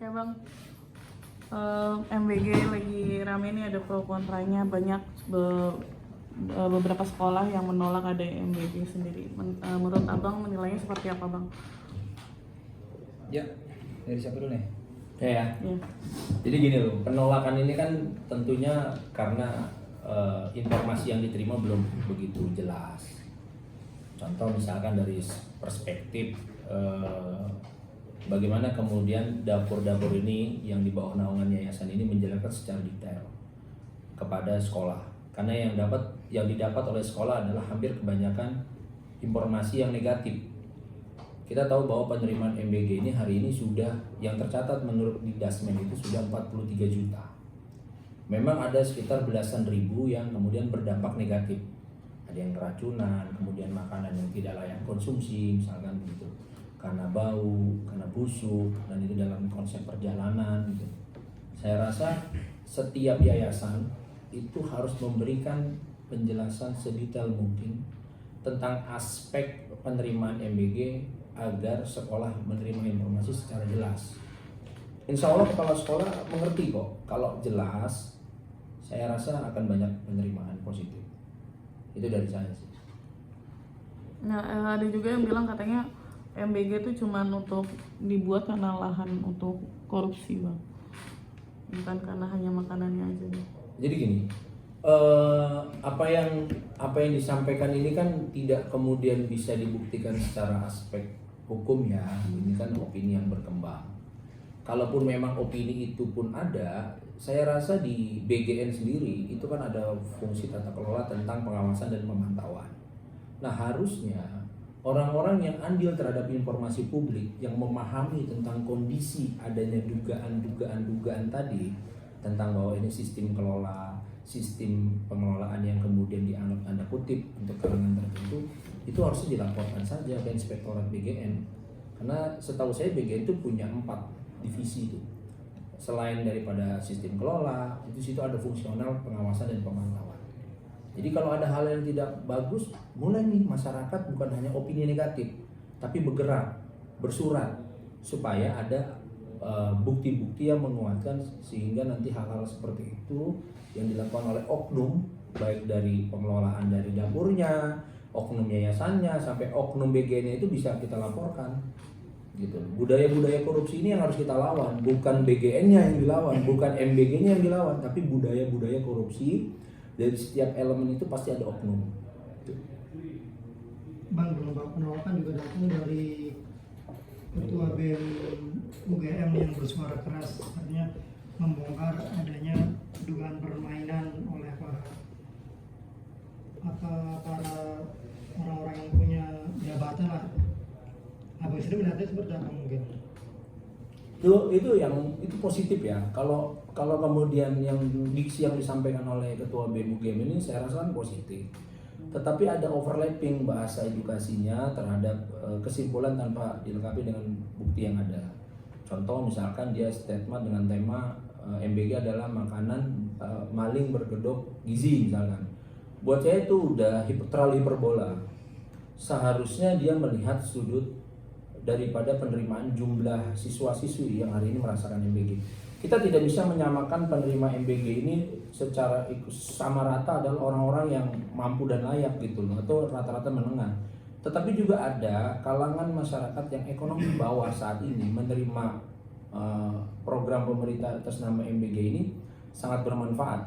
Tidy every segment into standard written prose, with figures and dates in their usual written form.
Oke bang, MBG lagi rame nih, ada pro kontranya banyak. Beberapa sekolah yang menolak ada MBG sendiri. Menurut abang menilainya seperti apa bang? Ya, dari siapa dulu nih? Ya. Ya. Jadi gini loh, penolakan ini kan tentunya karena informasi yang diterima belum begitu jelas. Contoh misalkan dari perspektif bagaimana kemudian dapur-dapur ini yang di bawah naungan yayasan ini menjelaskan secara detail kepada sekolah. Karena yang didapat oleh sekolah adalah hampir kebanyakan informasi yang negatif. Kita tahu bahwa penerimaan MBG ini hari ini sudah, yang tercatat menurut Didasmen itu sudah 43 juta. Memang ada sekitar belasan ribu yang kemudian berdampak negatif. Ada yang keracunan, kemudian makanan yang tidak layak konsumsi, misalkan begitu. Karena bau, karena busuk, dan itu dalam konsep perjalanan gitu. Saya rasa setiap yayasan itu harus memberikan penjelasan sedetail mungkin tentang aspek penerimaan MBG agar sekolah menerima informasi secara jelas. Insya Allah kepala sekolah mengerti kok. Kalau jelas, saya rasa akan banyak penerimaan positif. Itu dari saya sih. Nah, ada juga yang bilang katanya MBG itu cuma untuk dibuat karena lahan untuk korupsi bang, bukan karena hanya makanannya aja. Jadi gini, apa yang disampaikan ini kan tidak kemudian bisa dibuktikan secara aspek hukum ya. Ini kan opini yang berkembang. Kalaupun memang opini itu pun ada, saya rasa di BGN sendiri itu kan ada fungsi tata kelola tentang pengawasan dan pemantauan. Nah, harusnya orang-orang yang andil terhadap informasi publik, yang memahami tentang kondisi adanya dugaan tadi, tentang bahwa ini sistem pengelolaan yang kemudian dianggap tanda kutip untuk kalangan tertentu, itu harusnya dilaporkan saja ke Inspektorat BGN. Karena setahu saya BGN itu punya 4 divisi itu. Selain daripada sistem kelola, itu situ ada fungsional pengawasan dan pemantauan. Jadi kalau ada hal yang tidak bagus, mulai nih masyarakat bukan hanya opini negatif, tapi bergerak, bersurat, supaya ada bukti-bukti yang menguatkan, sehingga nanti hal-hal seperti itu yang dilakukan oleh oknum, baik dari pengelolaan dari dapurnya, oknum yayasannya, sampai oknum BGN-nya itu bisa kita laporkan. Gitu. Budaya-budaya korupsi ini yang harus kita lawan, bukan BGN-nya yang dilawan, bukan MBG-nya yang dilawan, tapi budaya-budaya korupsi. Dari setiap elemen itu pasti ada oknum. Bang, gelombang penolakan juga datang dari Ketua BEM UGM yang bersuara keras, artinya membongkar adanya dugaan permainan oleh para orang-orang yang punya jabatan lah. Abang sendiri melihatnya seperti apa mungkin? Itu positif ya. Kalau kemudian yang diksi yang disampaikan oleh Ketua BEM UGM ini saya rasa kan positif. Tetapi ada overlapping bahasa edukasinya terhadap kesimpulan tanpa dilengkapi dengan bukti yang ada. Contoh misalkan dia statement dengan tema MBG adalah makanan maling berkedok gizi misalkan. Buat saya itu udah terlalu hiperbola. Seharusnya dia melihat sudut daripada penerimaan jumlah siswa-siswi yang hari ini merasakan MBG. Kita tidak bisa menyamakan penerima MBG ini secara sama rata adalah orang-orang yang mampu dan layak gitu loh, atau rata-rata menengah. Tetapi juga ada kalangan masyarakat yang ekonomi bawah saat ini menerima program pemerintah atas nama MBG ini sangat bermanfaat.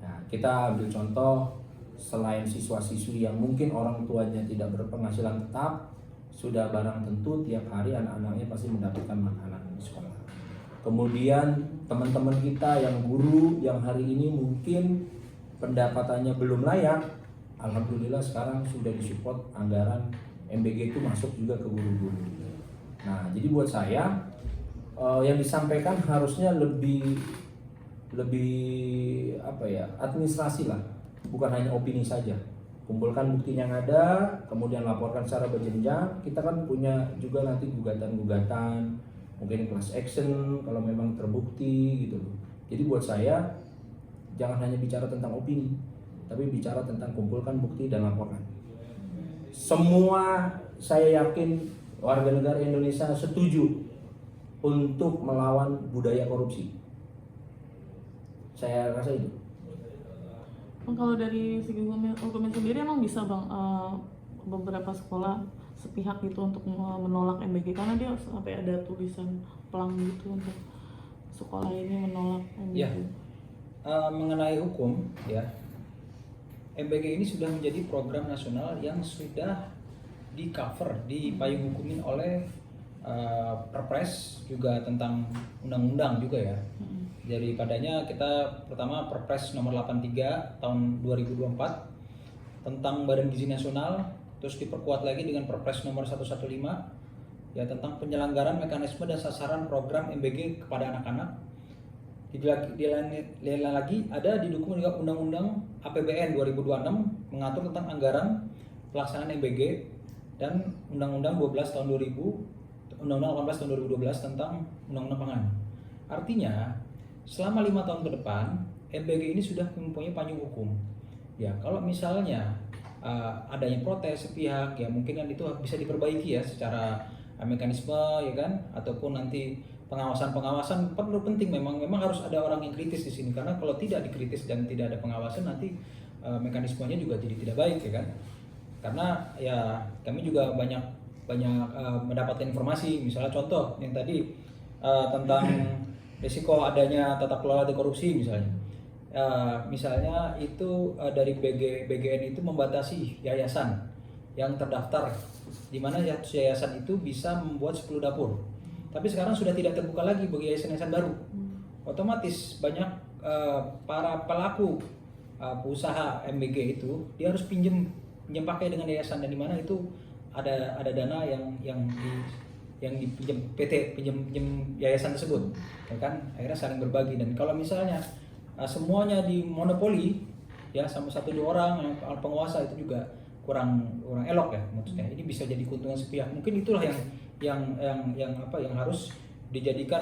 Nah, kita ambil contoh, selain siswa-siswi yang mungkin orang tuanya tidak berpenghasilan tetap, sudah barang tentu tiap hari anak-anaknya pasti mendapatkan makanan di sekolah. Kemudian teman-teman kita yang guru yang hari ini mungkin pendapatannya belum layak, alhamdulillah sekarang sudah disupport anggaran MBG itu masuk juga ke guru-guru. Nah, jadi buat saya yang disampaikan harusnya lebih administrasi lah, bukan hanya opini saja. Kumpulkan bukti yang ada, kemudian laporkan secara berjenjang. Kita kan punya juga nanti gugatan-gugatan, mungkin class action kalau memang terbukti gitu. Jadi buat saya jangan hanya bicara tentang opini, tapi bicara tentang kumpulkan bukti dan laporkan. Semua saya yakin warga negara Indonesia setuju untuk melawan budaya korupsi. Saya rasa itu. Bang, kalau dari segi hukumnya sendiri emang bisa Bang, beberapa sekolah sepihak gitu untuk menolak MBG karena dia sampai ada tulisan pelang gitu untuk sekolah ini menolak MBG. Ya. Mengenai hukum ya, MBG ini sudah menjadi program nasional yang sudah di cover, dipayung hukumin oleh Perpres juga tentang undang-undang juga ya. Jadi padanya kita pertama Perpres nomor 83 tahun 2024 tentang Badan Gizi Nasional, terus diperkuat lagi dengan Perpres nomor 115 ya tentang penyelenggaraan mekanisme dan sasaran program MBG kepada anak-anak. Di lain lagi ada didukung juga Undang-Undang APBN 2026 mengatur tentang anggaran pelaksanaan MBG dan Undang-Undang 12 tahun 2000, Undang-Undang 18 tahun 2012 tentang Undang-Undang Pangan. Artinya selama 5 tahun ke depan MBG ini sudah mempunyai payung hukum. Ya kalau misalnya adanya protes sepihak ya mungkin kan itu bisa diperbaiki ya secara mekanisme ya kan, ataupun nanti pengawasan perlu penting, memang harus ada orang yang kritis di sini karena kalau tidak dikritis dan tidak ada pengawasan nanti mekanismenya juga jadi tidak baik ya kan. Karena ya kami juga banyak mendapatkan informasi, misalnya contoh yang tadi tentang risiko adanya tata kelola korupsi misalnya. Misalnya itu dari BGN itu membatasi yayasan yang terdaftar, di mana yayasan itu bisa membuat 10 dapur. Tapi sekarang sudah tidak terbuka lagi bagi yayasan-yayasan baru. Otomatis banyak para pelaku usaha MBG itu dia harus pinjam pakai dengan yayasan, dan di mana itu ada dana yang dipinjam PT pinjam yayasan tersebut, ya kan, akhirnya saling berbagi. Dan kalau misalnya semuanya di monopoli ya sama 1-2 orang yang penguasa, itu juga kurang elok ya maksudnya. Ini bisa jadi keuntungan sepihak. Mungkin itulah yang harus dijadikan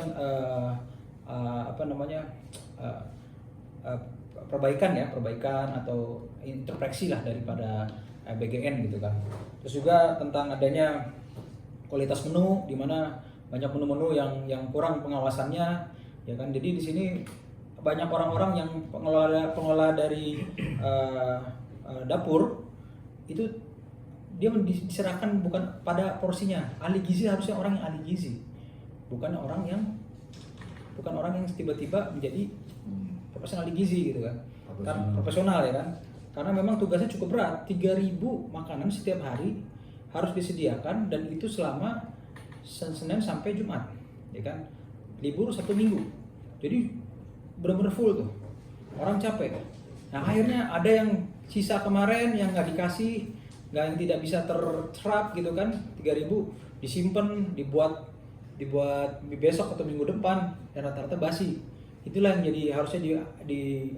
perbaikan atau interpreksi lah daripada BGN gitu kan. Terus juga tentang adanya kualitas menu, di mana banyak menu-menu yang kurang pengawasannya ya kan. Jadi di sini banyak orang-orang yang pengelola dari dapur itu dia diserahkan bukan pada porsinya. Ahli gizi harusnya orang yang ahli gizi, bukan orang yang tiba-tiba menjadi profesional ahli gizi gitu kan. Profesional ya kan. Karena memang tugasnya cukup berat, 3.000 makanan setiap hari harus disediakan, dan itu selama Senin sampai Jumat, ya kan, libur 1 minggu. Jadi benar-benar full tuh, orang capek. Nah akhirnya ada yang sisa kemarin yang nggak dikasih, yang tidak bisa terserap gitu kan, 3.000 disimpan, dibuat besok atau minggu depan, dan rata-rata basi. Itulah yang jadi harusnya di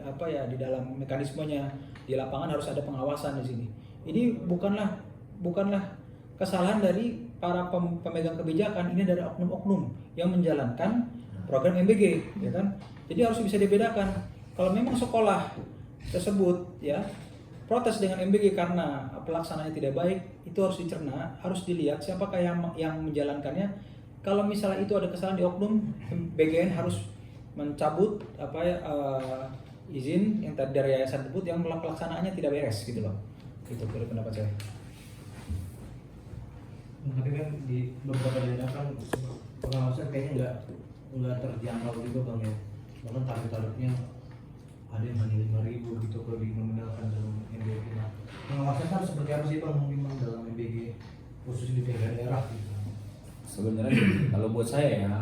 dalam mekanismenya di lapangan harus ada pengawasan di sini. Ini bukanlah kesalahan dari para pemegang kebijakan, ini dari oknum-oknum yang menjalankan program MBG, ya kan. Jadi harus bisa dibedakan. Kalau memang sekolah tersebut ya protes dengan MBG karena pelaksanaannya tidak baik, itu harus dicerna, harus dilihat siapakah yang menjalankannya. Kalau misalnya itu ada kesalahan di oknum, BGN harus mencabut izin yang dari yayasan tersebut yang pelaksanaannya tidak beres gitu loh. Itu dari pendapat saya. Tapi kan di beberapa daerah kan pengawasan kayaknya nggak terjangkau juga bang ya. Bahkan tarif-tarifnya ada yang hanya 5.000 gitu kalau dinominalkan dalam MBG. Nah, pengawasan kan seperti apa sih bang mungkin bang dalam MBG khusus di daerah gitu? Sebenarnya kalau buat saya ya,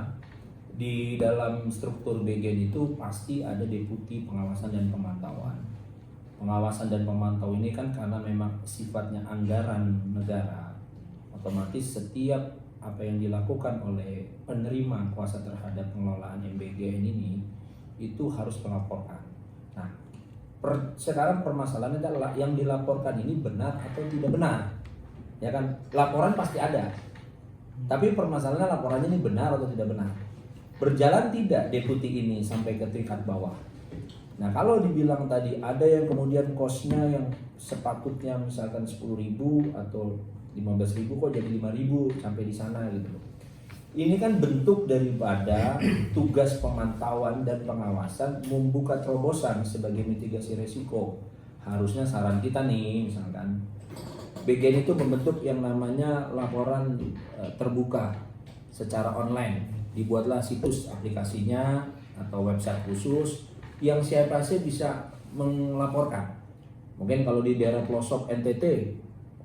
di dalam struktur BGN itu pasti ada deputi pengawasan dan pemantauan. Pengawasan dan pemantau ini kan karena memang sifatnya anggaran negara, otomatis setiap apa yang dilakukan oleh penerima kuasa terhadap pengelolaan MBGN ini itu harus melaporkan. Nah, sekarang permasalahannya adalah yang dilaporkan ini benar atau tidak benar, ya kan? Laporan pasti ada, tapi permasalahannya laporannya ini benar atau tidak benar. Berjalan tidak deputi ini sampai ke tingkat bawah. Nah kalau dibilang tadi ada yang kemudian kosnya yang sepatutnya misalkan 10.000 atau 15.000 kok jadi 5.000 sampai di sana gitu. Ini kan bentuk daripada tugas pemantauan dan pengawasan membuka terobosan sebagai mitigasi resiko. Harusnya saran kita nih, misalkan BGN itu membentuk yang namanya laporan terbuka secara online. Dibuatlah situs aplikasinya atau website khusus yang siapa saja bisa melaporkan. Mungkin kalau di daerah pelosok NTT,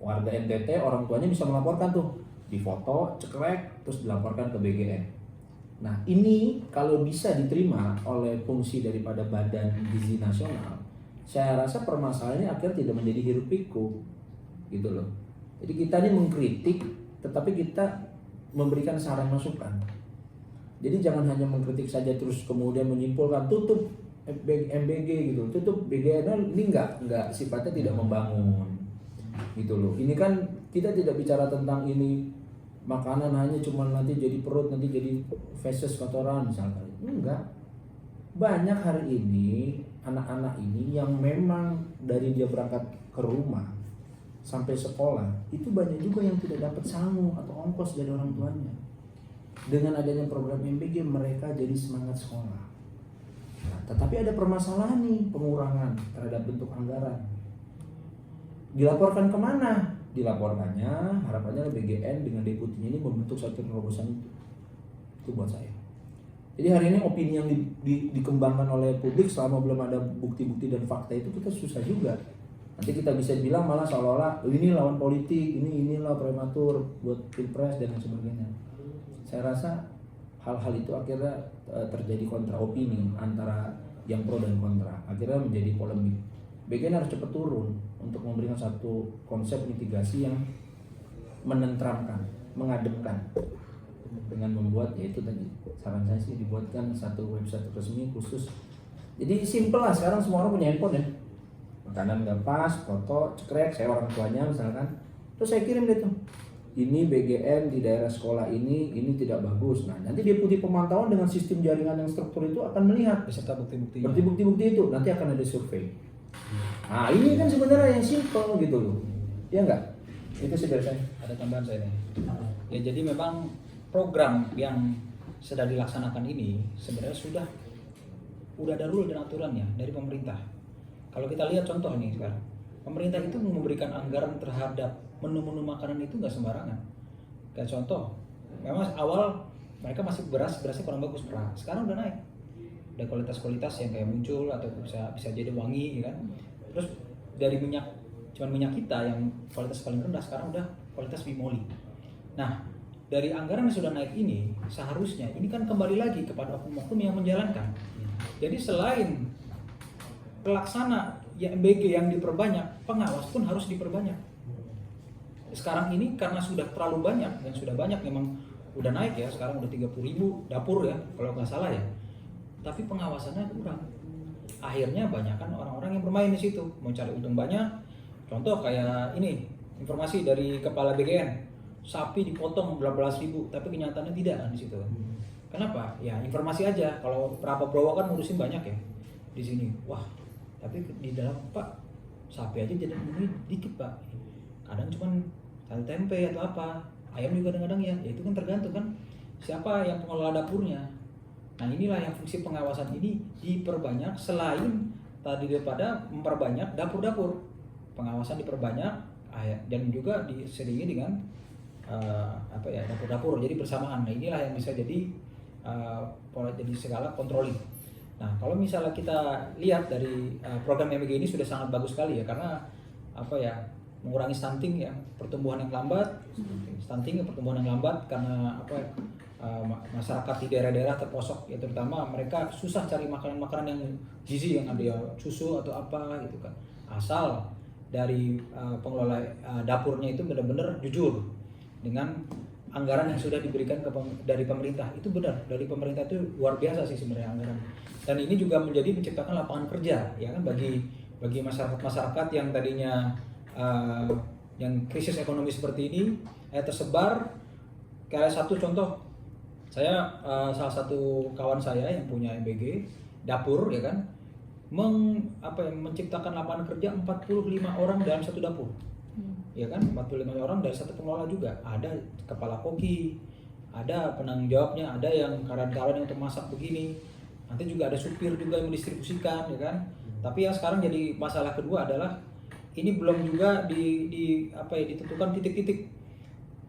warga NTT orang tuanya bisa melaporkan tuh, difoto, cekrek, terus dilaporkan ke BGN. Nah ini kalau bisa diterima oleh fungsi daripada Badan Gizi Nasional, saya rasa permasalahannya akhirnya tidak menjadi hiruk pikuk, gitu loh. Jadi kita ini mengkritik, tetapi kita memberikan saran masukan. Jadi jangan hanya mengkritik saja terus kemudian menyimpulkan tutup MBG gitu, tutup BGN, ini enggak sifatnya tidak membangun, gitu loh. Ini kan kita tidak bicara tentang ini makanan hanya cuma nanti jadi perut, nanti jadi feses kotoran misalkan. Enggak. Banyak hari ini anak-anak ini yang memang dari dia berangkat ke rumah sampai sekolah itu banyak juga yang tidak dapat sangu atau ongkos dari orang tuanya. Dengan adanya program MBG mereka jadi semangat sekolah. Nah, tetapi ada permasalahan nih, pengurangan terhadap bentuk anggaran. Dilaporkan kemana? Dilaporkannya harapannya BGN dengan deputinya ini membentuk satu terobosan itu buat saya. Jadi hari ini opini yang dikembangkan oleh publik selama belum ada bukti-bukti dan fakta itu kita susah juga. Nanti kita bisa bilang malah seolah-olah ini lawan politik, inilah prematur buat pilpres dan lain sebagainya. Saya rasa hal-hal itu akhirnya terjadi kontra opini antara yang pro dan kontra, akhirnya menjadi polemik. BGN harus cepat turun untuk memberikan satu konsep mitigasi yang menenteramkan, mengademkan, dengan membuat, yaitu tadi saran saya sih dibuatkan satu website resmi khusus. Jadi simple lah, sekarang semua orang punya handphone ya, makanan nggak pas, foto, cekrek, saya orang tuanya misalkan, terus saya kirim deh tuh, ini BGN di daerah sekolah ini tidak bagus. Nah nanti deputi pemantauan dengan sistem jaringan yang struktur itu akan melihat beserta bukti-buktinya. bukti-bukti itu, nanti akan ada survei. Nah ini kan sebenarnya yang simple gitu loh, ya enggak? Itu sih dari saya. Ada tambahan saya nih. Ya jadi memang program yang sedang dilaksanakan ini sebenarnya udah ada rule dan aturannya dari pemerintah. Kalau kita lihat contoh nih sekarang, pemerintah itu memberikan anggaran terhadap menu-menu makanan itu nggak sembarangan. Kayak contoh, memang awal mereka masih berasnya kurang bagus, sekarang udah naik. Ada kualitas-kualitas yang kayak muncul atau bisa jadi wangi, ya kan? Terus dari cuman minyak kita yang kualitas paling rendah sekarang udah kualitas bimoli. Nah, dari anggaran yang sudah naik ini seharusnya ini kan kembali lagi kepada oknum-oknum yang menjalankan. Jadi selain pelaksana ya MBG yang diperbanyak, pengawas pun harus diperbanyak. Sekarang ini karena sudah terlalu banyak dan sudah banyak memang udah naik ya, sekarang udah 30.000 dapur ya kalau nggak salah ya. Tapi pengawasannya kurang. Akhirnya banyakkan orang-orang yang bermain di situ, mau cari untung banyak. Contoh kayak ini, informasi dari kepala BGN, sapi dipotong berapa belas ribu, tapi kenyataannya tidak kan di situ. Kenapa? Ya informasi aja. Kalau perapa Browo kan ngurusin banyak ya di sini. Wah, tapi di dalam Pak sapi aja jadi dikit Pak. Kadang cuman sate tempe atau apa. Ayam juga kadang-kadang ya. Itu kan tergantung kan siapa yang pengelola dapurnya. Nah inilah yang fungsi pengawasan ini diperbanyak selain tadi daripada memperbanyak dapur-dapur, pengawasan diperbanyak dan juga diselingi dengan dapur-dapur jadi bersamaan. Nah inilah yang bisa jadi jadi segala controlling. Nah kalau misalnya kita lihat dari program MBG ini sudah sangat bagus sekali ya, karena mengurangi stunting ya, pertumbuhan yang lambat, pertumbuhan yang lambat karena masyarakat di daerah-daerah terposok ya, terutama mereka susah cari makanan-makanan yang gizi, yang ada susu atau apa gitu kan, asal dari pengelola dapurnya itu benar-benar jujur dengan anggaran yang sudah diberikan dari pemerintah. Itu benar, dari pemerintah itu luar biasa sih sebenarnya anggaran, dan ini juga menciptakan lapangan kerja ya kan bagi masyarakat yang tadinya yang krisis ekonomi seperti ini tersebar. Kayak satu contoh, saya salah satu kawan saya yang punya MBG dapur ya kan, menciptakan lapangan kerja 45 orang dalam satu dapur. Ya kan, 45 orang dari satu pengelola juga. Ada kepala koki, ada penanggung jawabnya, ada yang kawan-kawan yang untuk masak begini, nanti juga ada supir juga yang mendistribusikan, ya kan. Tapi yang sekarang jadi masalah kedua adalah ini belum juga ditentukan titik-titik.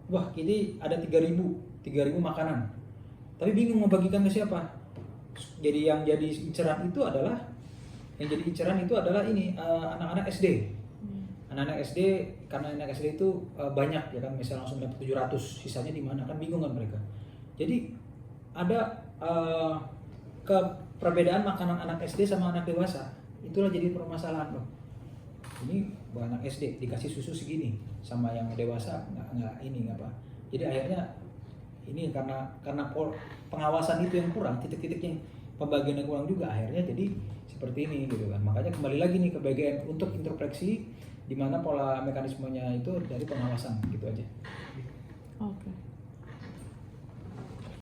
Wah, ini ada 3.000 makanan, tapi bingung mau bagikan ke siapa. Jadi yang jadi inceran itu adalah ini anak-anak SD. Anak-anak SD, karena anak SD itu banyak ya kan, misalnya langsung dapat 700, sisanya di mana kan bingung kan mereka. Jadi ada perbedaan makanan anak SD sama anak dewasa. Itulah jadi permasalahan loh. Ini anak SD dikasih susu segini, sama yang dewasa nggak apa. Jadi akhirnya ini karena pengawasan itu yang kurang, titik-titiknya pembagian yang kurang juga, akhirnya jadi seperti ini gitu kan. Makanya kembali lagi nih ke BGN untuk introspeksi di mana pola mekanismenya itu dari pengawasan gitu aja. Oke.